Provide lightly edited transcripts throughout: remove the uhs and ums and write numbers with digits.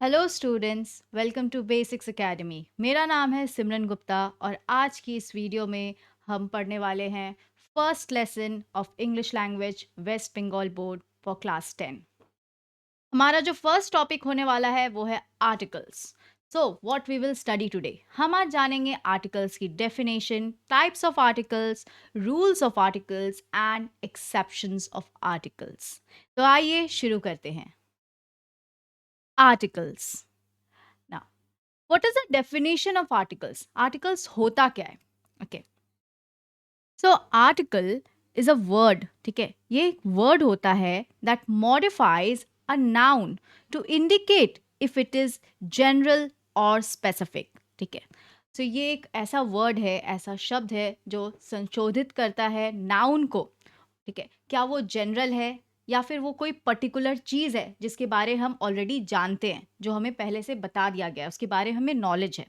Hello students, welcome to Basics Academy. मेरा नाम है सिमरन गुप्ता और आज की इस वीडियो में हम पढ़ने वाले हैं first lesson of English language West Bengal board for class 10। हमारा जो फर्स्ट टॉपिक होने वाला है वो है articles. So what we will study today, हम आज जानेंगे आर्टिकल्स की definition, types of articles, rules of articles and exceptions of articles. तो आइए शुरू करते हैं। Articles. Now, what is the definition of articles? Articles होता क्या है? Okay. So article is a word. ठीक है, ये एक word होता है that modifies a noun to indicate if it is general or specific. ठीक है, so ये एक ऐसा word है, ऐसा शब्द है जो संशोधित करता है noun को। ठीक है, क्या वो जनरल है या फिर वो कोई पर्टिकुलर चीज़ है जिसके बारे हम ऑलरेडी जानते हैं, जो हमें पहले से बता दिया गया है, उसके बारे में हमें नॉलेज है।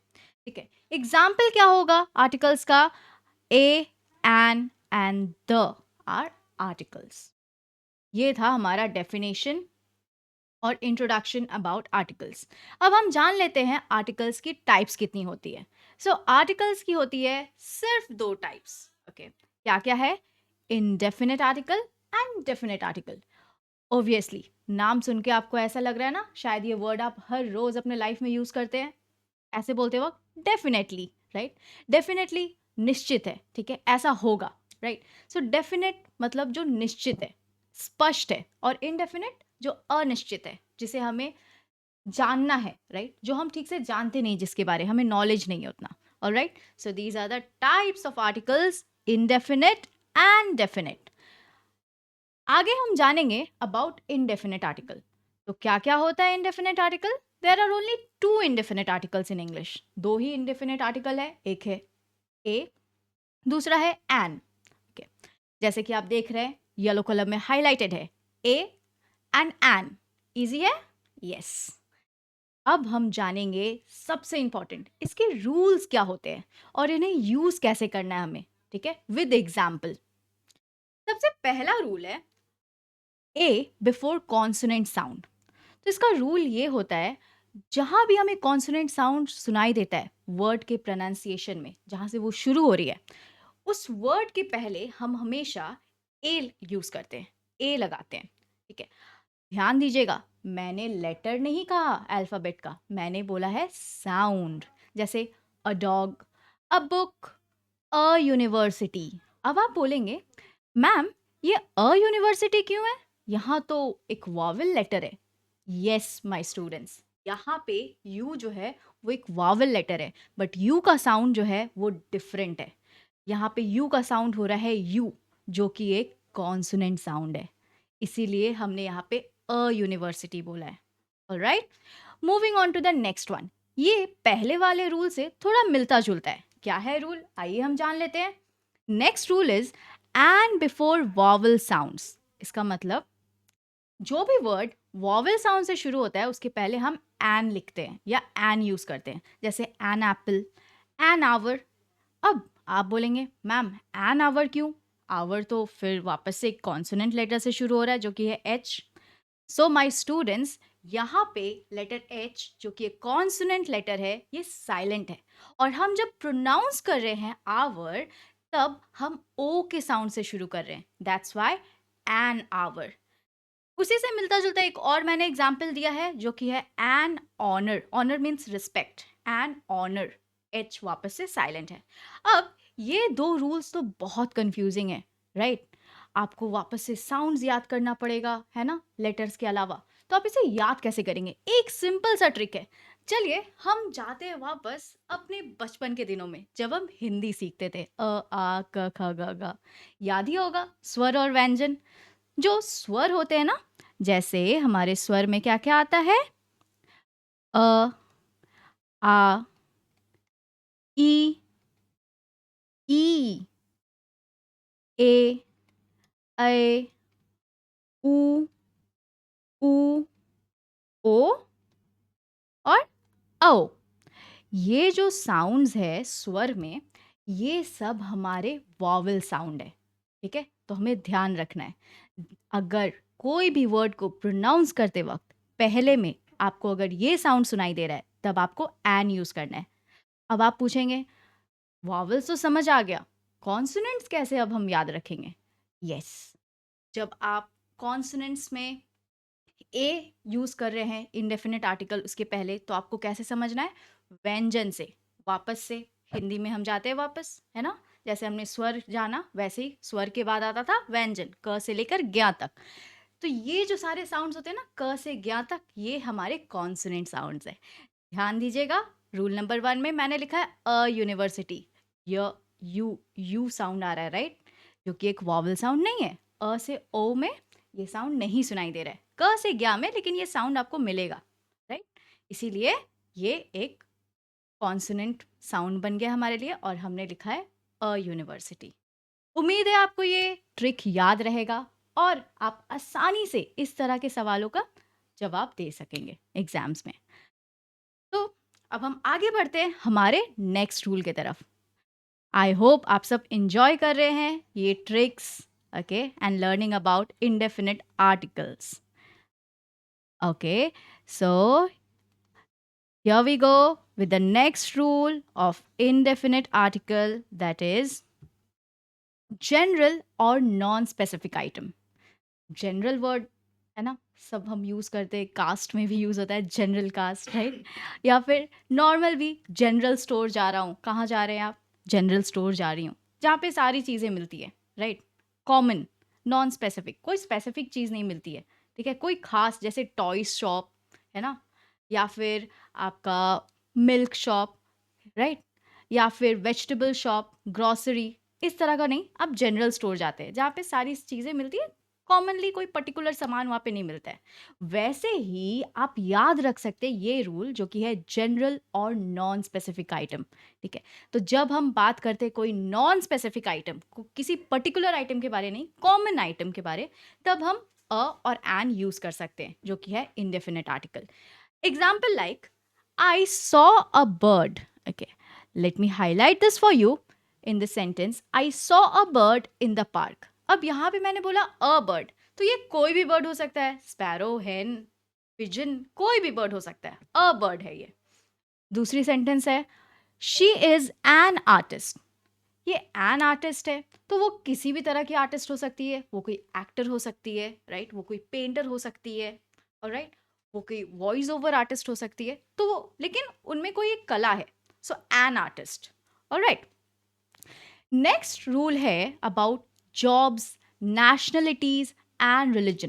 ठीक है, एग्जाम्पल क्या होगा आर्टिकल्स का? A, an and the are articles. ये था हमारा डेफिनेशन और इंट्रोडक्शन अबाउट आर्टिकल्स। अब हम जान लेते हैं आर्टिकल्स की टाइप्स कितनी होती है। सो आर्टिकल्स की होती है सिर्फ दो टाइप्स। ओके, क्या क्या है? Indefinite article and definite article. Obviously नाम सुन के आपको ऐसा लग रहा है ना, शायद ये वर्ड आप हर रोज अपने लाइफ में यूज करते हैं ऐसे बोलते वक्त। Definitely, right? डेफिनेटली निश्चित है, ठीक है, ऐसा होगा, राइट? सो डेफिनेट मतलब जो निश्चित है, स्पष्ट है, और इनडेफिनेट जो अनिश्चित है, जिसे हमें जानना है, राइट? जो हम ठीक से जानते नहीं, जिसके बारे हमें नॉलेज नहीं है उतना। Alright, so these are the types of articles, indefinite and definite. आगे हम जानेंगे अबाउट इनडेफिनेट आर्टिकल। तो क्या क्या होता है indefinite article? There are only two indefinite articles in English. दो ही इनडेफिनेट आर्टिकल है, एक है ए, दूसरा है एन। ओके, जैसे कि आप देख रहे हैं येलो कलर में हाईलाइटेड है ए एंड एन। इजी है? यस। अब हम जानेंगे सबसे इंपॉर्टेंट, इसके रूल्स क्या होते हैं और इन्हें यूज कैसे करना है हमें। ठीक है, विद एग्जाम्पल। सबसे पहला रूल है ए बिफोर कॉन्सोनेंट साउंड। तो इसका रूल ये होता है, जहां भी हमें कॉन्सोनेंट साउंड सुनाई देता है वर्ड के प्रोनाउंसिएशन में, जहां से वो शुरू हो रही है, उस वर्ड के पहले हम हमेशा ए यूज करते हैं, ए लगाते हैं। ठीक है, ध्यान दीजिएगा, मैंने लेटर नहीं कहा अल्फाबेट का, मैंने बोला है साउंड। जैसे a dog, a book, a university. अब आप बोलेंगे मैम ये अ यूनिवर्सिटी क्यों है? यहाँ तो एक वॉवल लेटर है। यस माय स्टूडेंट्स, यहाँ पे यू जो है वो एक वावल लेटर है, बट यू का साउंड जो है वो डिफरेंट है। यहाँ पे यू का साउंड हो रहा है यू, जो कि एक कॉन्सोनेंट साउंड है, इसीलिए हमने यहाँ पे अ यूनिवर्सिटी बोला है। Alright, moving on to the next one. ये पहले वाले रूल से थोड़ा मिलता जुलता है। क्या है रूल? आइए हम जान लेते हैं। Next rule is and before vowel sounds. इसका मतलब जो भी वर्ड वॉवल साउंड से शुरू होता है उसके पहले हम एन लिखते हैं या एन यूज करते हैं। जैसे एन एप्पल, एन आवर। अब आप बोलेंगे मैम एन आवर क्यों? आवर तो फिर वापस से एक कॉन्सोनेंट लेटर से शुरू हो रहा है जो कि है एच। सो माय स्टूडेंट्स, यहाँ पे लेटर एच जो कि एक कॉन्सोनेंट लेटर है, ये साइलेंट है, और हम जब प्रोनाउंस कर रहे हैं आवर, तब हम ओ के साउंड से शुरू कर रहे हैं। That's why an hour. उसी से मिलता जुलता एक और मैंने एग्जाम्पल दिया है जो कि है an honour. Honour means respect, an honour, h वापस से साइलेंट है। अब ये दो रूल्स तो बहुत कंफ्यूजिंग है, राइट? आपको वापस से साउंड्स याद करना पड़ेगा, है ना, लेटर्स के अलावा। तो आप इसे याद कैसे करेंगे? एक सिंपल सा ट्रिक है। चलिए हम जाते हैं वापस अपने बचपन के दिनों में, जब हम हिंदी सीखते थे। अ आ क ख ग घ। याद ही होगा स्वर और व्यंजन। जो स्वर होते हैं ना, जैसे हमारे स्वर में क्या क्या आता है? अ, आ, ई, ई, ए, ऐ, ऊ, ऊ, ओ और औ। ये जो साउंड्स है स्वर में, ये सब हमारे वॉवल साउंड है। ठीक है, तो हमें ध्यान रखना है, अगर कोई भी वर्ड को प्रोनाउंस करते वक्त पहले में आपको अगर ये साउंड सुनाई दे रहा है तब आपको एन यूज करना है। अब आप पूछेंगे वॉवल्स तो समझ आ गया, कॉन्सोनेंट्स कैसे अब हम याद रखेंगे? यस, जब आप कॉन्सोनेंट्स में ए यूज कर रहे हैं इंडेफिनिट आर्टिकल उसके पहले, तो आपको कैसे समझना है? व्यंजन से, वापस से हिंदी में हम जाते हैं वापस, है ना? जैसे हमने स्वर जाना वैसे ही स्वर के बाद आता था व्यंजन, क से लेकर ज्ञ तक। तो ये जो सारे साउंड्स होते हैं ना क से ज्ञ तक, ये हमारे कॉन्सोनेंट साउंड्स है। ध्यान दीजिएगा, रूल नंबर 1 में मैंने लिखा है अ यूनिवर्सिटी। य यू साउंड आ रहा है, राइट? जो कि एक वॉवल साउंड नहीं है। अ से ओ में ये साउंड नहीं सुनाई दे रहा है, क से ज्ञ में लेकिन ये साउंड आपको मिलेगा, राइट? इसीलिए ये एक कॉन्सोनेंट साउंड बन गया हमारे लिए और हमने लिखा है अ यूनिवर्सिटी। उम्मीद है आपको ये ट्रिक याद रहेगा और आप आसानी से इस तरह के सवालों का जवाब दे सकेंगे एग्जाम्स में। तो अब हम आगे बढ़ते हैं हमारे नेक्स्ट रूल की तरफ। आई होप आप सब इंजॉय कर रहे हैं ये tricks, okay, and learning about indefinite articles. Okay, so here we go with the next rule of indefinite article, that is general or non-specific item. General word है ना, सब हम यूज़ करते हैं, कास्ट में भी यूज़ होता है जनरल कास्ट, राइट? या फिर नॉर्मल भी, जनरल स्टोर जा रहा हूँ, कहाँ जा रहे हैं आप? जनरल स्टोर जा रही हूँ, जहाँ पे सारी चीज़ें मिलती है, राइट? कॉमन, नॉन स्पेसिफिक, कोई स्पेसिफिक चीज़ नहीं मिलती है, ठीक है? कोई खास, जैसे टॉयज शॉप है ना, या फिर आपका मिल्क शॉप, राइट? या फिर वेजिटेबल शॉप, ग्रॉसरी, इस तरह का नहीं, आप जनरल स्टोर जाते हैं जहाँ पे सारी चीज़ें मिलती है, कॉमनली कोई पर्टिकुलर सामान वहाँ पे नहीं मिलता है। वैसे ही आप याद रख सकते हैं ये रूल, जो कि है जनरल और नॉन स्पेसिफिक आइटम, ठीक है? तो जब हम बात करते हैं कोई नॉन स्पेसिफिक आइटम, किसी पर्टिकुलर आइटम के बारे नहीं, कॉमन आइटम के बारे, तब हम अ और एन यूज कर सकते हैं, जो कि है indefinite article. Example like I saw a bird, okay, late me highlight this for you in the sentence, I saw a bird in the park. अब यहाँ पे मैंने बोला अ बर्ड, तो ये कोई भी बर्ड हो सकता है, स्पैरो, हेन, पिजन, कोई भी बर्ड हो सकता है, अ बर्ड है ये। दूसरी सेंटेंस है शी इज एन आर्टिस्ट, ये एन आर्टिस्ट है, तो वो किसी भी तरह की आर्टिस्ट हो सकती है, वो कोई एक्टर हो सकती है, राइट? वो कोई पेंटर हो सकती है, और राइट, वो कोई वॉइस ओवर आर्टिस्ट हो सकती है, तो वो, लेकिन उनमें कोई एक कला है, सो एन आर्टिस्ट, और राइट। नेक्स्ट रूल है about jobs, nationalities and religion,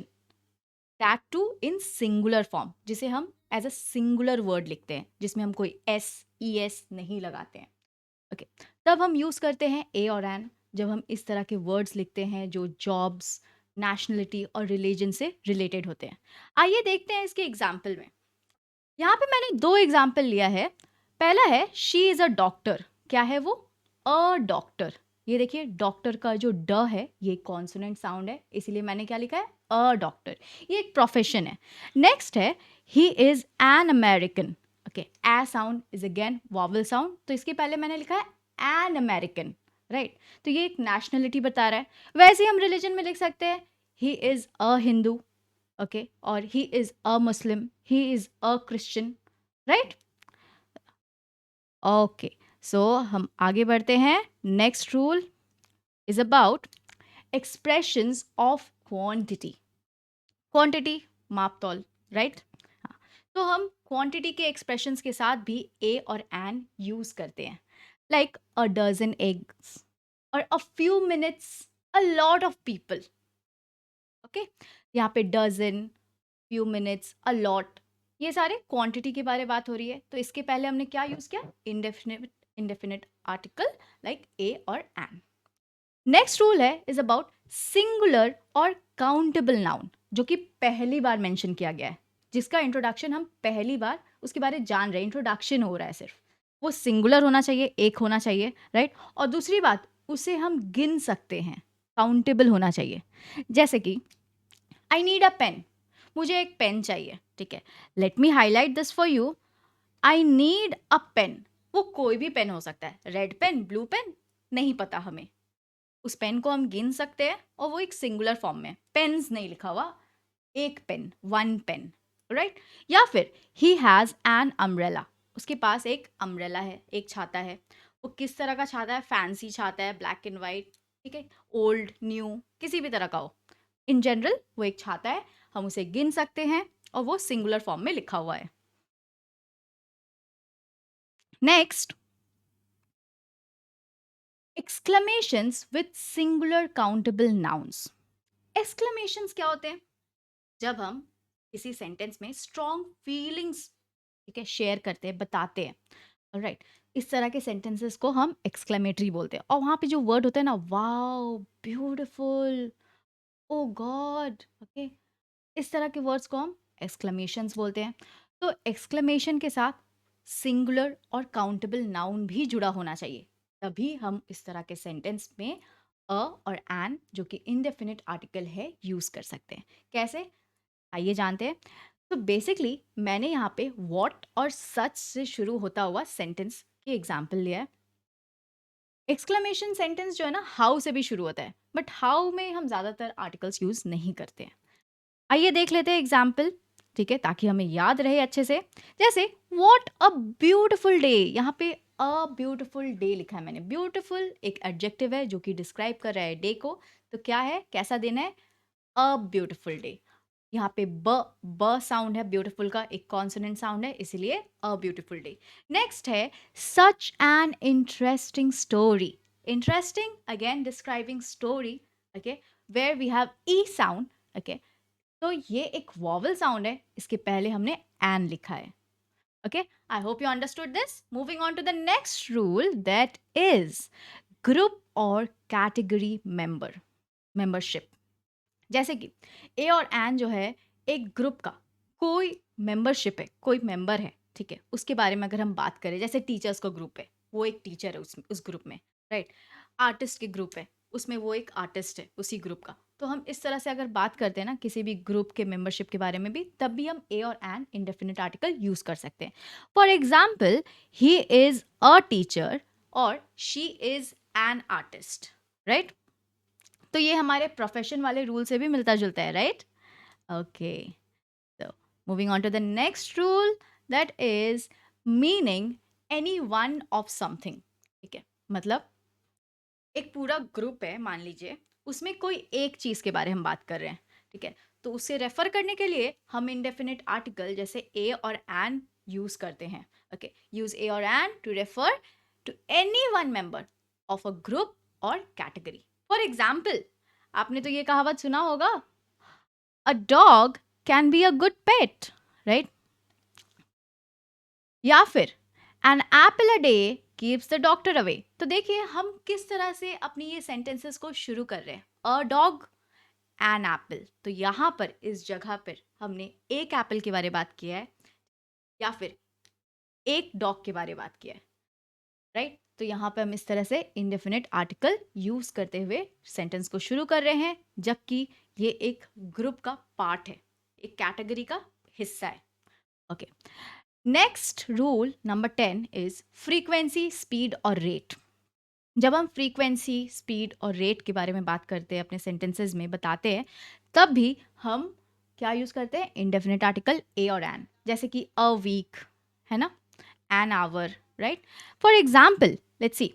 that too in singular form, जिसे हम एज अ सिंगुलर वर्ड लिखते हैं, जिसमें हम कोई एस ई एस नहीं लगाते हैं, ओके? तब हम यूज करते हैं ए और एन, जब हम इस तरह के वर्ड्स लिखते हैं जो जॉब्स, नेशनलिटी और रिलीजन से रिलेटेड होते हैं। आइए देखते हैं इसके एग्जाम्पल में। यहाँ पे मैंने दो एग्जाम्पल लिया है। पहला है शी इज अ डॉक्टर, क्या है वो? A doctor. ये देखिए डॉक्टर का जो ड है ये कॉन्सोनेंट साउंड है, इसीलिए मैंने क्या लिखा है? A doctor. ये एक प्रोफेशन है। नेक्स्ट है he is an American, okay, A sound is again vowel sound, तो इसके पहले मैंने लिखा है एन अमेरिकन, राइट? तो ये एक नेशनलिटी बता रहा है। वैसे ही हम रिलीजन में लिख सकते हैं he is a Hindu, okay, और he is a Muslim, he is a Christian, right? Okay, so हम आगे बढ़ते हैं। Next rule is about expressions of quantity. Quantity, माप तौल, राइट? हाँ, तो हम क्वांटिटी के एक्सप्रेशंस के साथ भी ए और एन यूज करते हैं, लाइक अ डजन एग्स और a few minutes, a lot of people, okay? यहाँ पे dozen, few minutes, a lot, ये सारे क्वांटिटी के बारे में बात हो रही है। तो इसके पहले हमने क्या यूज किया? Indefinite article like a or N. Next rule है इज अबाउट सिंगुलर और काउंटेबल नाउन, जो कि पहली बार मेंशन किया गया है, जिसका इंट्रोडक्शन हम पहली बार उसके बारे में जान रहे हैं, इंट्रोडक्शन हो रहा है सिर्फ। वो सिंगुलर होना चाहिए, एक होना चाहिए, राइट? और दूसरी बात, उसे हम गिन सकते हैं, काउंटेबल होना चाहिए। जैसे कि आई नीड अ पेन, मुझे एक पेन चाहिए, ठीक है? Let me highlight this for you, I need a pen, वो कोई भी पेन हो सकता है, रेड पेन, ब्लू पेन, नहीं पता हमें। उस पेन को हम गिन सकते हैं और वो एक सिंगुलर फॉर्म में, पेन्स नहीं लिखा हुआ, एक पेन, वन पेन, राइट? या फिर ही हैज़ एन अम्ब्रेला, उसके पास एक अम्ब्रेला है, एक छाता है। वो किस तरह का छाता है? फैंसी छाता है, ब्लैक एंड वाइट, ठीक है, ओल्ड न्यू किसी भी तरह का हो। इन जनरल वो एक छाता है, हम उसे गिन सकते हैं और वो सिंगुलर फॉर्म में लिखा हुआ है। Next, exclamations with singular countable nouns. Exclamations क्या होते हैं? जब हम किसी सेंटेंस में स्ट्रॉन्ग फीलिंग्स, ठीक है, शेयर करते हैं, बताते हैं, राइट, इस तरह के सेंटेंसेस को हम एक्सक्लेमेटरी बोलते हैं। और वहाँ पे जो वर्ड होता है ना, वाओ, ब्यूटीफुल, ओ गॉड, ओके, इस तरह के वर्ड्स को हम एक्सक्लेमेशंस बोलते हैं। तो एक्सक्लेमेशन के साथ सिंगुलर और काउंटेबल नाउन भी जुड़ा होना चाहिए, तभी हम इस तरह के सेंटेंस में अ और एन, जो कि इनडेफिनिट आर्टिकल है, यूज कर सकते हैं। कैसे? आइए जानते हैं। तो बेसिकली मैंने यहाँ पे व्हाट और सच से शुरू होता हुआ सेंटेंस की एग्जांपल लिया है। एक्सक्लेमेशन सेंटेंस जो है ना, हाउ से भी शुरू होता है, बट हाउ में हम ज़्यादातर आर्टिकल्स यूज नहीं करते हैं। आइए देख लेते हैं एग्जाम्पल, ठीक है, ताकि हमें याद रहे अच्छे से। जैसे व्हाट अ ब्यूटिफुल डे, यहाँ पे अ ब्यूटिफुल डे लिखा है मैंने। ब्यूटिफुल एक एडजेक्टिव है जो कि डिस्क्राइब कर रहा है डे को। तो क्या है, कैसा दिन है? A beautiful day. यहाँ पे ब साउंड है ब्यूटीफुल का, एक कॉन्सोनेंट साउंड है, इसलिए अ ब्यूटीफुल डे। नेक्स्ट है such an interesting story. Interesting again describing story, okay, where we have E sound, okay. तो ये एक वॉवल साउंड है, इसके पहले हमने एन लिखा है, okay. I hope you understood this. Moving on to the next rule, that is group or category membership. जैसे कि ए और एन जो है, एक ग्रुप का कोई मेंबरशिप है, कोई मेंबर है, ठीक है, उसके बारे में अगर हम बात करें, जैसे टीचर्स का ग्रुप है, वो एक टीचर है उस ग्रुप में, राइट। आर्टिस्ट के ग्रुप है, उसमें वो एक आर्टिस्ट है उसी ग्रुप का। तो हम इस तरह से अगर बात करते हैं ना किसी भी ग्रुप के मेंबरशिप के बारे में भी, तब भी हम ए or N indefinite article use कर सकते हैं। For example, he is a teacher और she is an artist, right. तो ये हमारे प्रोफेशन वाले रूल से भी मिलता जुलता है, right? Okay, so moving on to the next rule, that is meaning any one of something। ठीक है, मतलब एक पूरा ग्रुप है, मान लीजिए, उसमें कोई एक चीज के बारे में हम बात कर रहे हैं, ठीक है, तो उसे रेफर करने के लिए हम इंडेफिनिट आर्टिकल जैसे ए और एन यूज करते हैं। Okay, use a or an to refer to any one member of a group or category. For example, आपने तो ये कहावत सुना होगा, a dog can be a good pet, right? या फिर an apple a day keeps the doctor away. तो देखिए हम किस तरह से अपनी ये सेंटेंसेस को शुरू कर रहे हैं, अ डॉग, एन एप्पल। तो यहाँ पर इस जगह पर हमने एक एप्पल के बारे में बात किया है या फिर एक डॉग के बारे में बात किया है, राइट। तो यहाँ पे हम इस तरह से इंडेफिनिट आर्टिकल यूज करते हुए सेंटेंस को शुरू कर रहे हैं, जबकि ये एक ग्रुप का पार्ट है, एक कैटेगरी का हिस्सा है। Okay, next rule number 10 is frequency, speed और रेट। जब हम फ्रीक्वेंसी, स्पीड और रेट के बारे में बात करते हैं, अपने सेंटेंसेस में बताते हैं, तब भी हम क्या यूज करते हैं? Indefinite article a or N. जैसे कि अ वीक है ना, an hour, right. For example, let's see,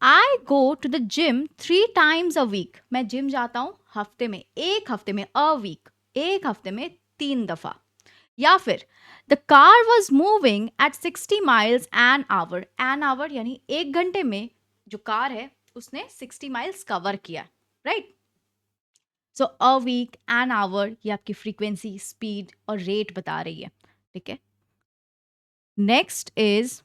I go to the gym 3 times a week। मैं जिम जाता हूँ हफ्ते में, एक हफ्ते में, अ वीक, एक हफ्ते में 3 दफा। या फिर the car was moving at 60 miles an hour। An hour यानी 1 घंटे में जो कार है उसने 60 miles कवर किया, right. So a week, an hour, ये आपकी फ्रीक्वेंसी, स्पीड और रेट बता रही है, ठीक है। Next is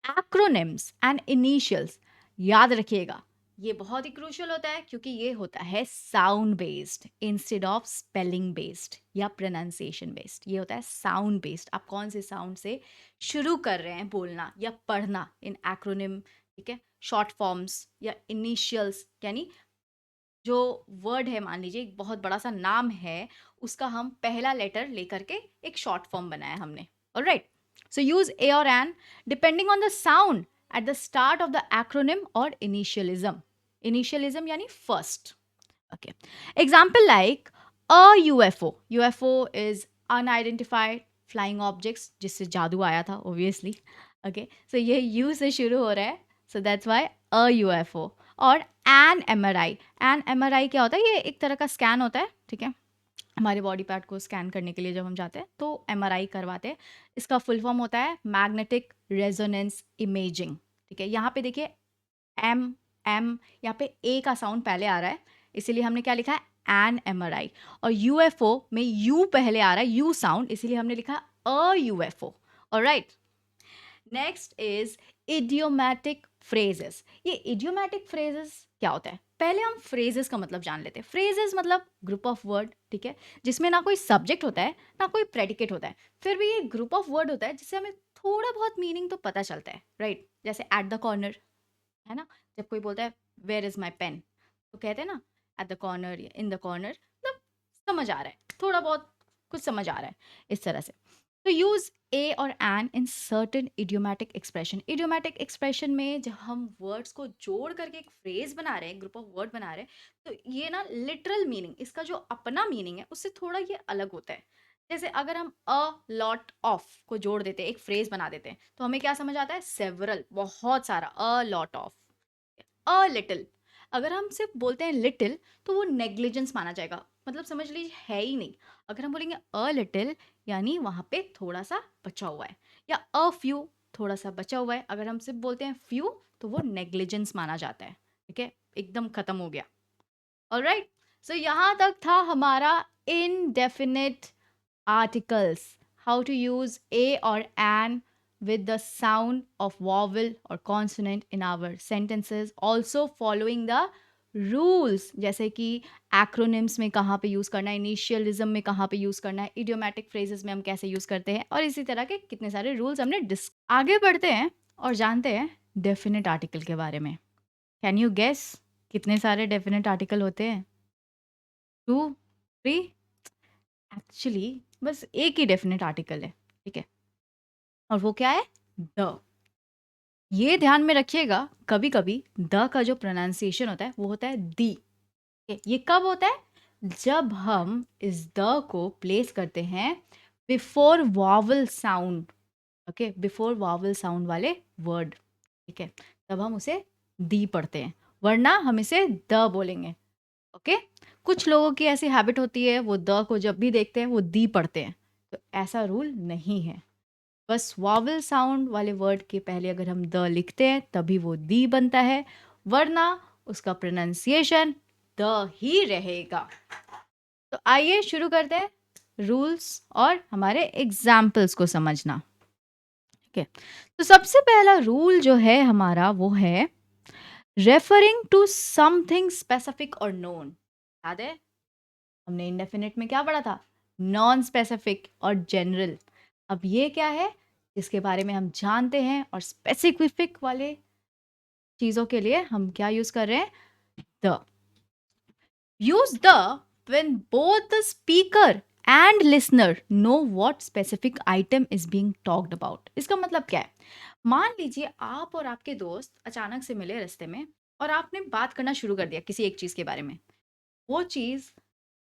acronyms and initials. याद रखिएगा, ये बहुत ही क्रूशियल होता है क्योंकि ये होता है sound based instead of spelling based या प्रोनाउंसिएशन बेस्ड। ये होता है साउंड बेस्ड, आप कौन से साउंड से शुरू कर रहे हैं बोलना या पढ़ना इन एक्रोनिम, ठीक है, शॉर्ट फॉर्म्स या इनिशियल्स, यानी जो वर्ड है, मान लीजिए एक बहुत बड़ा सा नाम है, उसका हम पहला लेटर लेकर के एक शॉर्ट फॉर्म बनाया हमने, alright. So use a or an depending on the sound at the start of the acronym or initialism. Initialism यानी first, okay. Example like a UFO, UFO is unidentified flying objects, जिससे जादू आया था obviously. Okay, सो ये you से शुरू हो रहा है, so that's why a UFO. और एन एमआरआई, एन एमआरआई क्या होता है? ये एक तरह का स्कैन होता है, ठीक है, हमारे बॉडी पार्ट को स्कैन करने के लिए जब हम जाते हैं तो एमआरआई करवाते हैं। इसका फुल फॉर्म होता है मैग्नेटिक रेजोनेंस इमेजिंग, ठीक है। यहाँ पे देखिए एम एम, यहाँ पे ए का साउंड पहले आ रहा है, इसीलिए हमने क्या लिखा है एन एमआरआई। और यूएफओ में यू पहले आ रहा है, यू साउंड, इसीलिए हमने लिखा है a UFO. Alright, next is idiomatic phrases. ये इडियोमैटिक फ्रेजेस क्या होता है? पहले हम फ्रेजेस का मतलब जान लेते हैं। फ्रेजेस मतलब ग्रुप ऑफ वर्ड, ठीक है, जिसमें ना कोई सब्जेक्ट होता है ना कोई प्रेडिकेट होता है, फिर भी ये ग्रुप ऑफ वर्ड होता है जिससे हमें थोड़ा बहुत मीनिंग तो पता चलता है, राइट? जैसे एट द कॉर्नर, है ना, जब कोई बोलता है वेयर इज माई पेन, तो कहते हैं ना एट द कॉर्नर या इन द कॉर्नर, मतलब समझ आ रहा है, थोड़ा बहुत कुछ समझ आ रहा है, इस तरह से। तो use a or an in certain idiomatic expression. Idiomatic expression में जब हम वर्ड्स को जोड़ करके एक फ्रेज बना रहे हैं, ग्रुप ऑफ वर्ड बना रहे हैं, तो ये ना लिटरल मीनिंग, इसका जो अपना मीनिंग है उससे थोड़ा ये अलग होता है। जैसे अगर हम अ लॉट ऑफ को जोड़ देते हैं, एक फ्रेज बना देते हैं, तो हमें क्या समझ आता है? सेवरल, बहुत सारा, अ लॉट ऑफ। अ लिटिल, अगर हम सिर्फ बोलते हैं लिटिल तो वो नेग्लिजेंस माना जाएगा, मतलब समझ लीजिए है ही नहीं। अगर हम बोलेंगे अ लिटिल यानी वहां पे थोड़ा सा बचा हुआ है, या अ फ्यू, थोड़ा सा बचा हुआ है। अगर हम सिर्फ बोलते हैं फ्यू तो वो नेग्लिजेंस माना जाता है, ठीक है, एकदम खत्म हो गया। ऑलराइट, सो यहाँ तक था हमारा indefinite articles, how to use a or an with the sound of vowel or consonant in our sentences, also following the rules, जैसे कि acronyms में कहाँ पे यूज़ करना है, इनिशियलिज्म में कहाँ पे यूज़ करना है, idiomatic phrases में हम कैसे यूज़ करते हैं, और इसी तरह के कितने सारे रूल्स हमने आगे बढ़ते हैं और जानते हैं डेफिनेट आर्टिकल के बारे में। कैन यू गेस कितने सारे डेफिनेट आर्टिकल होते हैं? 2, 3? एक्चुअली बस एक ही डेफिनेट आर्टिकल है, ठीक है, और वो क्या है? द। ये ध्यान में रखिएगा, कभी कभी द का जो प्रोनाउंसिएशन होता है वो होता है दी। ये कब होता है? जब हम इस द को प्लेस करते हैं before vowel sound, okay, before vowel sound वाले वर्ड, ठीक है, तब हम उसे दी पढ़ते हैं, वरना हम इसे द बोलेंगे। ओके, कुछ लोगों की ऐसी हैबिट होती है, वो द को जब भी देखते हैं वो दी पढ़ते हैं, तो ऐसा रूल नहीं है। बस वॉवल साउंड वाले वर्ड के पहले अगर हम द लिखते हैं तभी वो दी बनता है, वरना उसका प्रोनाउंसिएशन द ही रहेगा। तो आइए शुरू करते हैं रूल्स और हमारे एग्जाम्पल्स को समझना। ठीक है, तो सबसे पहला रूल जो है हमारा वो है रेफरिंग टू समथिंग स्पेसिफिक और नोन। याद है हमने इंडेफिनिट में क्या पढ़ा था? नॉन स्पेसिफिक और जनरल। अब ये क्या है जिसके बारे में हम जानते हैं, और स्पेसिफिक वाले चीज़ों के लिए हम क्या यूज़ कर रहे हैं? The. Use the when both the speaker and listener know what specific item is being talked about. इसका मतलब क्या है? मान लीजिए आप और आपके दोस्त अचानक से मिले रास्ते में और आपने बात करना शुरू कर दिया किसी एक चीज़ के बारे में। वो चीज़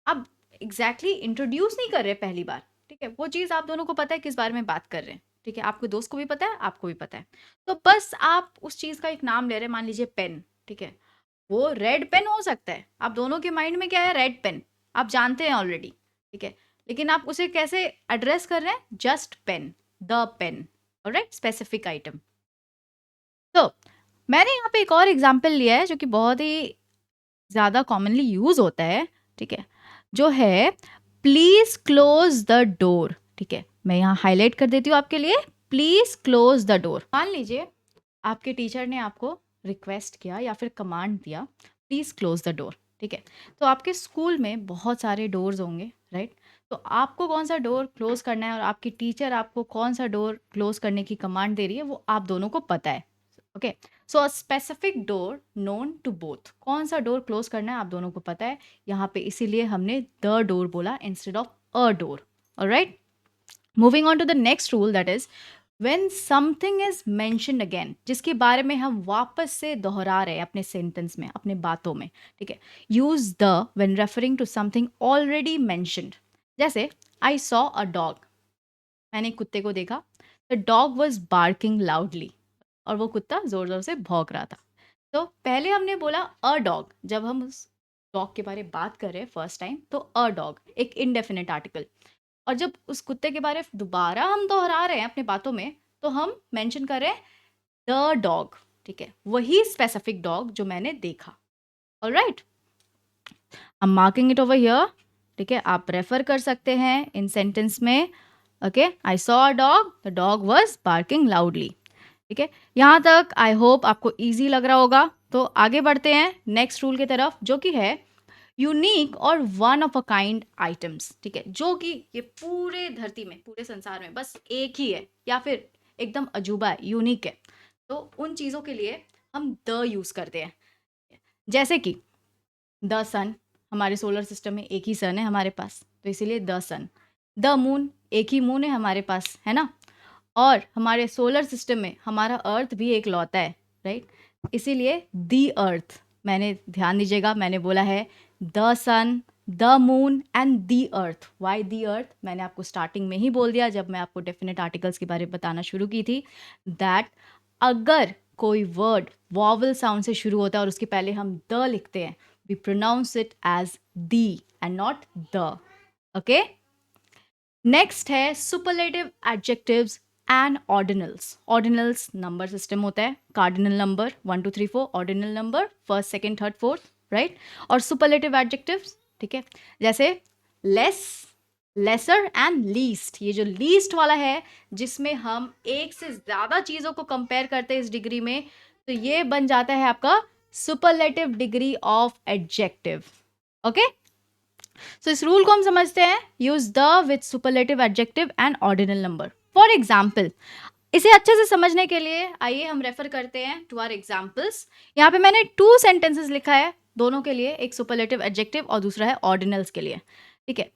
अब एग्जैक्टली इंट्रोड्यूस नहीं कर रहे पहली बार, ठीक है, वो चीज़ आप दोनों को पता है किस बारे में बात कर रहे हैं, ठीक है, आपके दोस्त को भी पता है, आपको भी पता है, तो बस आप उस चीज़ का एक नाम ले रहे हैं, मान लीजिए पेन, ठीक है, वो रेड पेन हो सकता है, आप दोनों के माइंड में क्या है? रेड पेन, आप जानते हैं ऑलरेडी, ठीक है, लेकिन आप उसे कैसे एड्रेस कर रहे हैं? Just pen, the pen, alright, specific item. तो मैंने यहाँ पे एक और एग्जाम्पल लिया है जो कि बहुत ही ज़्यादा कॉमनली यूज होता है, ठीक है, जो है प्लीज क्लोज द डोर। ठीक है, मैं यहाँ हाईलाइट कर देती हूँ आपके लिए, प्लीज क्लोज द डोर। मान लीजिए आपके टीचर ने आपको रिक्वेस्ट किया या फिर कमांड दिया प्लीज क्लोज द डोर, ठीक है, तो आपके स्कूल में बहुत सारे डोर्स होंगे, राइट, तो आपको कौन सा डोर क्लोज करना है और आपकी टीचर आपको कौन सा डोर क्लोज करने की कमांड दे रही है वो आप दोनों को पता है। Okay, so a specific door known to both, कौन सा डोर क्लोज करना है आप दोनों को पता है, यहाँ पे इसीलिए हमने द डोर बोला instead of a door. Alright, moving on to the next rule, that is when something is mentioned again, जिसके बारे में हम वापस से दोहरा रहे हैं अपने सेंटेंस में, अपने बातों में, ठीक है. Use the when referring to something already mentioned. जैसे आई सॉ अ डॉग, मैंने एक कुत्ते को देखा. The dog was barking loudly, और वो कुत्ता जोर जोर से भौंक रहा था. तो पहले हमने बोला अ डॉग, जब हम उस डॉग के बारे में बात कर रहे हैं फर्स्ट टाइम, तो अ डॉग एक इनडेफिनेट आर्टिकल. और जब उस कुत्ते के बारे में दोबारा हम दोहरा रहे हैं अपने बातों में, तो हम मेंशन कर रहे हैं द डॉग, ठीक है, वही स्पेसिफिक डॉग जो मैंने देखा. Alright, I am marking it over here, ठीक है. आप रेफर कर सकते हैं इन सेंटेंस में. Okay, I saw a dog, the dog was barking loudly. ठीक है, यहाँ तक आई होप आपको इजी लग रहा होगा. तो आगे बढ़ते हैं नेक्स्ट रूल की तरफ, जो कि है यूनिक और one of a kind items. ठीक है, जो कि ये पूरे धरती में, पूरे संसार में बस एक ही है, या फिर एकदम अजूबा है, यूनिक है. तो उन चीज़ों के लिए हम द यूज़ करते हैं. जैसे कि द सन, हमारे सोलर सिस्टम में एक ही सन है हमारे पास, तो इसीलिए द सन. द मून, एक ही मून है हमारे पास, है ना. और हमारे सोलर सिस्टम में हमारा अर्थ भी एक लौता है, राइट. इसीलिए दी अर्थ. मैंने ध्यान दीजिएगा, मैंने बोला है the sun, the moon and the earth. Why the earth, मैंने आपको स्टार्टिंग में ही बोल दिया जब मैं आपको डेफिनेट आर्टिकल्स के बारे में बताना शुरू की थी, दैट अगर कोई वर्ड वॉवल साउंड से शुरू होता है और उसके पहले हम द लिखते हैं, we pronounce it as the and not the. Okay, next है superlative adjectives and ordinals. Ordinals number system होता है, cardinal number 1 2 3 4, ordinal number first second third fourth, right. और superlative adjectives, ठीक है, जैसे less, lesser and least. ये जो least वाला है, जिसमें हम एक से ज़्यादा चीज़ों को कंपेयर करते हैं इस डिग्री में, तो ये बन जाता है आपका superlative degree of adjective. Okay, so इस रूल को हम समझते हैं, use the with superlative adjective and ordinal number. For example, इसे अच्छे से समझने के लिए आइए हम रेफर करते हैं टू आवर एग्जाम्पल्स. यहाँ पे मैंने 2 सेंटेंसेस लिखा है, दोनों के लिए, एक सुपरलेटिव एडजेक्टिव और दूसरा है ऑर्डिनल्स के लिए. ठीक है,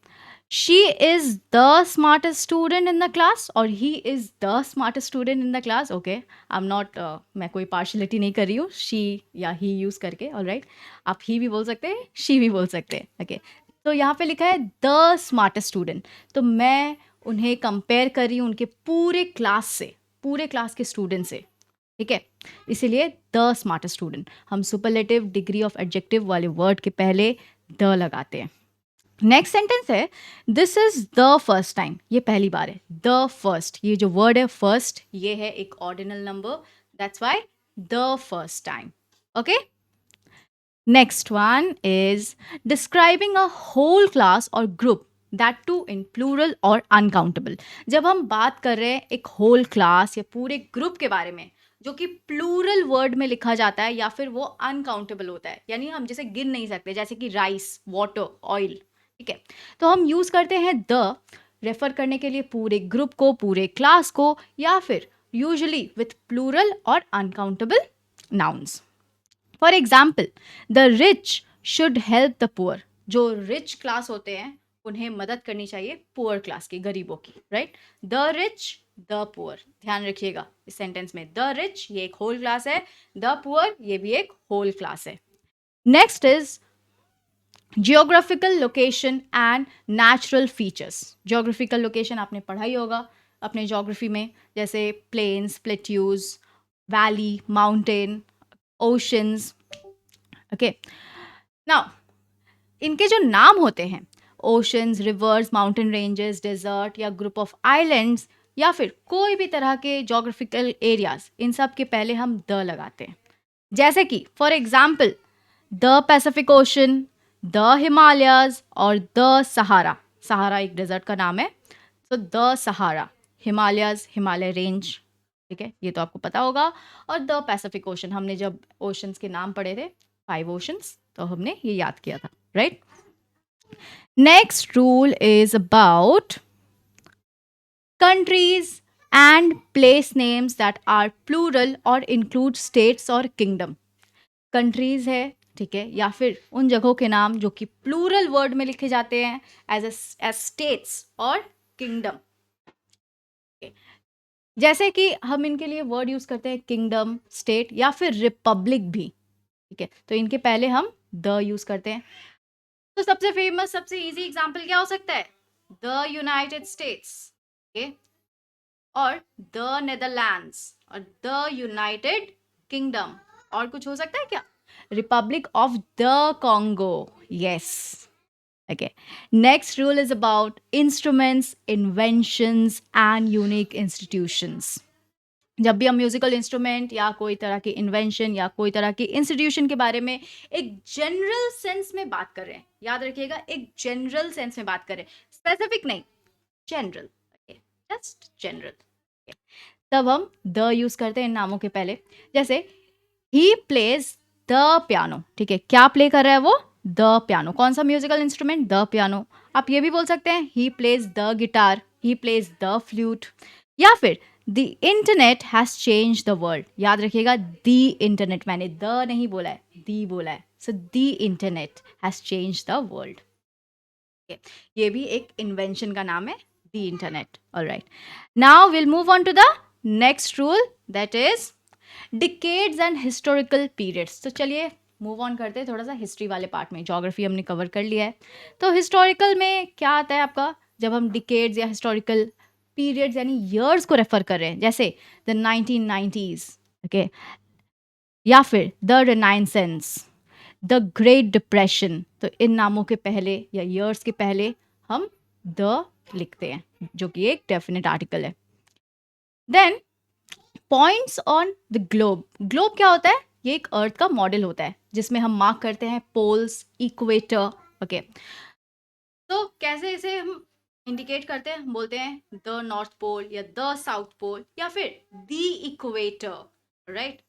she is the smartest student in the class और he is the smartest student in the class. Okay, I am not, मैं कोई पार्शलिटी नहीं कर रही हूँ शी या ही यूज करके. ऑलराइट, आप ही भी बोल सकते हैं, शी भी बोल सकते हैं. ओके, तो यहाँ पे लिखा है द स्मार्टेस्ट स्टूडेंट, तो मैं उन्हें कंपेयर कर रही हूँ उनके पूरे क्लास से, पूरे क्लास के स्टूडेंट से. ठीक है, इसीलिए द स्मार्टेस्ट स्टूडेंट. हम सुपरलेटिव डिग्री ऑफ एडजेक्टिव वाले वर्ड के पहले द लगाते हैं. नेक्स्ट सेंटेंस है this is the first time. ये पहली बार है. द फर्स्ट, ये जो वर्ड है फर्स्ट, ये है एक ordinal number, that's why the first time. Okay, next one is describing a whole class और group, that too in plural और अनकाउंटेबल. जब हम बात कर रहे हैं एक होल क्लास या पूरे ग्रुप के बारे में, जो कि प्लूरल वर्ड में लिखा जाता है या फिर वो अनकाउंटेबल होता है, यानी हम जिसे गिन नहीं सकते, जैसे कि राइस, वाटर, ऑयल. ठीक है, तो हम यूज करते हैं द रेफर करने के लिए पूरे ग्रुप को, पूरे क्लास को, या फिर यूजुअली विथ प्लूरल और uncountable nouns. For example, the rich should help the poor. जो रिच क्लास होते हैं उन्हें मदद करनी चाहिए पुअर क्लास की, गरीबों की, right. The rich, the poor, ध्यान रखिएगा इस सेंटेंस में द रिच ये एक होल क्लास है, द पुअर ये भी एक होल क्लास है. Next is geographical location and natural features. Geographical location आपने पढ़ा ही होगा अपने ज्योग्राफी में, जैसे plains, plateaus, valley, mountain, oceans. Okay, now इनके जो नाम होते हैं, oceans, rivers, mountain ranges, desert या ग्रुप ऑफ आइलैंड्स, या फिर कोई भी तरह के ज्योग्राफिकल एरियाज, इन सब के पहले हम द लगाते हैं. जैसे कि for example the Pacific ocean, the Himalayas और द सहारा. सहारा एक डेजर्ट का नाम है, तो the Sahara, Himalayas, Himalaya range. ठीक है, ये तो आपको पता होगा. और द पैसिफिक ओशन, हमने जब ओशंस के नाम पढ़े थे, 5 ओशंस, तो हमने ये याद किया था, right. Next rule is about countries and place names that are plural और include states और kingdom. countries है, ठीक है, या फिर उन जगहों के नाम जो कि प्लूरल वर्ड में लिखे जाते हैं एज स्टेट्स और किंगडम. जैसे कि हम इनके लिए वर्ड यूज करते हैं किंगडम, स्टेट या फिर रिपब्लिक भी, ठीक है, तो इनके पहले हम द यूज करते हैं। तो सबसे फेमस, सबसे इजी एग्जांपल क्या हो सकता है? द यूनाइटेड स्टेट्स, ओके, और द नेदरलैंड्स, और द यूनाइटेड किंगडम। और कुछ हो सकता है क्या? Republic of the Congo, yes. Okay. Next rule is about instruments, inventions and unique institutions. जब भी हम म्यूजिकल इंस्ट्रूमेंट या कोई तरह की इन्वेंशन या कोई तरह की इंस्टीट्यूशन के बारे में एक जनरल सेंस में बात कर रहे हैं, याद रखिएगा, एक जनरल सेंस में बात कर रहे हैं, स्पेसिफिक नहीं, जनरल, जस्ट जनरल। तब हम द यूज करते हैं इन नामों के पहले। जैसे ही प्लेज द पियानो, ठीक है, क्या प्ले कर रहा है वो? The piano. कौन सा म्यूजिकल इंस्ट्रूमेंट? The piano. आप ये भी बोल सकते हैं he plays the guitar, he plays the flute, या फिर the internet has change the world. याद रखिएगा, द इंटरनेट, मैंने द नहीं बोला है, दी बोला है। So the internet has change the world. ये भी एक इन्वेंशन का नाम है, the internet. Alright, now will move on to the next rule, that is decades and historical periods. तो चलिए मूव ऑन करते हैं थोड़ा सा हिस्ट्री वाले पार्ट में। ज्योग्राफी हमने कवर कर लिया है, तो हिस्टोरिकल में क्या आता है आपका? जब हम डिकेड्स या हिस्टोरिकल पीरियड्स यानी ईयर्स को रेफर कर रहे हैं, जैसे द 1990s, ओके, या फिर द रेनाइंसेंस, द ग्रेट डिप्रेशन, तो इन नामों के पहले या ईयर्स के पहले हम द लिखते हैं, जो कि एक डेफिनेट आर्टिकल है। Then points on the globe. Globe क्या होता है? ये एक अर्थ का मॉडल होता है जिसमें हम मार्क करते हैं पोल्स, इक्वेटर, ओके। तो कैसे इसे हम इंडिकेट करते हैं? बोलते हैं द नॉर्थ पोल या द साउथ पोल या फिर द इक्वेटर, राइट।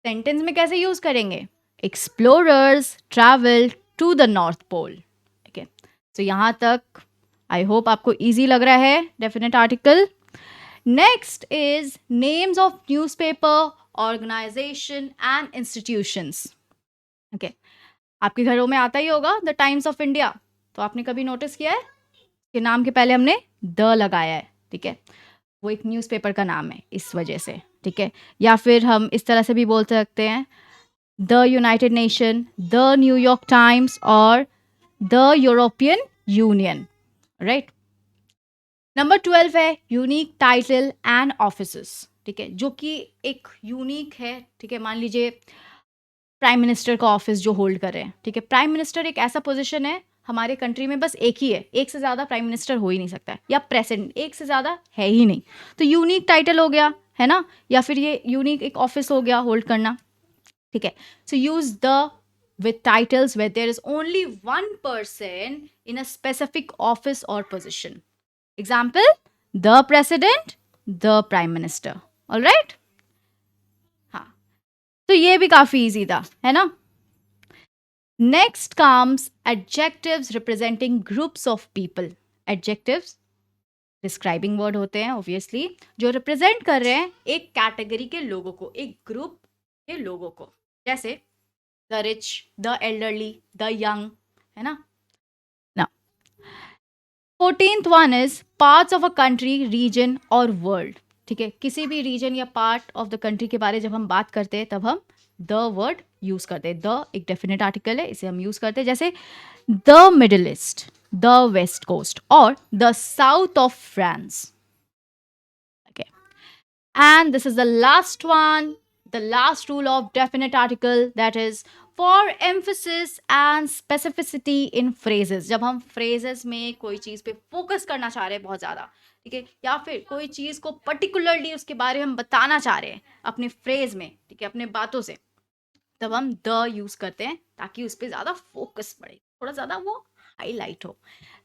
सेंटेंस में कैसे यूज करेंगे? Explorers travel to the north pole, okay. तो यहाँ तक आई होप आपको इजी लग रहा है definite article. Next is names of newspaper, organization and institutions. Okay. आपके घरों में आता ही होगा द टाइम्स ऑफ इंडिया। तो आपने कभी नोटिस किया है कि नाम के पहले हमने द लगाया है, ठीक है, वो एक न्यूज़पेपर का नाम है इस वजह से, ठीक है। या फिर हम इस तरह से भी बोल सकते हैं the United Nation, the New York Times और the European Union, right. Number 12 है यूनिक टाइटल एंड ऑफिसेस, ठीक है, जो कि एक यूनिक है, ठीक है। मान लीजिए प्राइम मिनिस्टर का ऑफिस जो होल्ड कर रहे हैं, ठीक है। प्राइम मिनिस्टर एक ऐसा पोजीशन है हमारे कंट्री में, बस एक ही है, एक से ज़्यादा प्राइम मिनिस्टर हो ही नहीं सकता है, या प्रेसिडेंट, एक से ज़्यादा है ही नहीं। तो यूनिक टाइटल हो गया, है ना, या फिर ये यूनिक एक ऑफिस हो गया होल्ड करना, ठीक है। So use the with titles where there is only one person in a specific office or position. Example, the president, the prime minister. All right? हाँ, तो ये भी काफी इजी था, है ना। Next comes adjectives representing groups of people. Adjectives describing word होते हैं ऑब्वियसली, जो रिप्रेजेंट कर रहे हैं एक कैटेगरी के लोगों को, एक ग्रुप के लोगों को। जैसे the rich, the elderly, the young, है ना। 14th one is parts of a country, region or world, ठीक है। किसी भी रीजन या पार्ट ऑफ द कंट्री के बारे में जब हम बात करते हैं तब हम द वर्ड यूज करते हैं। द एक डेफिनेट आर्टिकल है, इसे हम यूज करते हैं। जैसे the Middle East, the West Coast और the south of France, okay. And this is the last one, the last rule of definite article, that is for emphasis and specificity in phrases। जब हम phrases में कोई चीज़ पे focus करना चाह रहे हैं बहुत ज़्यादा, ठीक है, या फिर कोई चीज़ को पर्टिकुलरली उसके बारे में हम बताना चाह रहे हैं अपने फ्रेज में, ठीक है, अपने बातों से, तब हम द यूज़ करते हैं ताकि उस पर ज़्यादा फोकस पड़े, थोड़ा ज़्यादा वो हाईलाइट हो।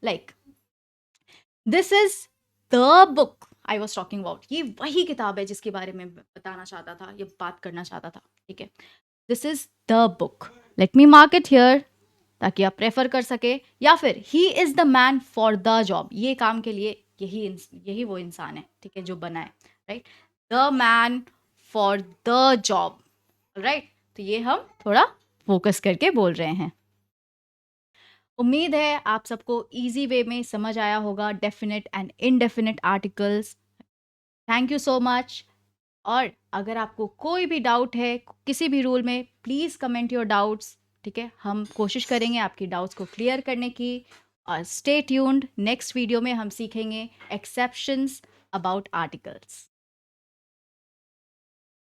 Like this is the book I was talking about. ये वही किताब है जिसके बारे में बताना चाहता था, ये बात करना चाहता था, ठीक है। This is the book, let me mark it here ताकि आप रेफर कर सके। या फिर ही is the man for the job, ये काम के लिए यही वो इंसान है, ठीक है, जो बना है, right. The man for the job, right. तो ये हम थोड़ा फोकस करके बोल रहे हैं। उम्मीद है आप सबको इजी वे में समझ आया होगा definite and indefinite articles. Thank you so much. और अगर आपको कोई भी डाउट है किसी भी रूल में, प्लीज़ कमेंट योर डाउट्स, ठीक है? हम कोशिश करेंगे आपकी डाउट्स को क्लियर करने की। और स्टे ट्यून्ड, नेक्स्ट वीडियो में हम सीखेंगे एक्सेप्शंस अबाउट आर्टिकल्स।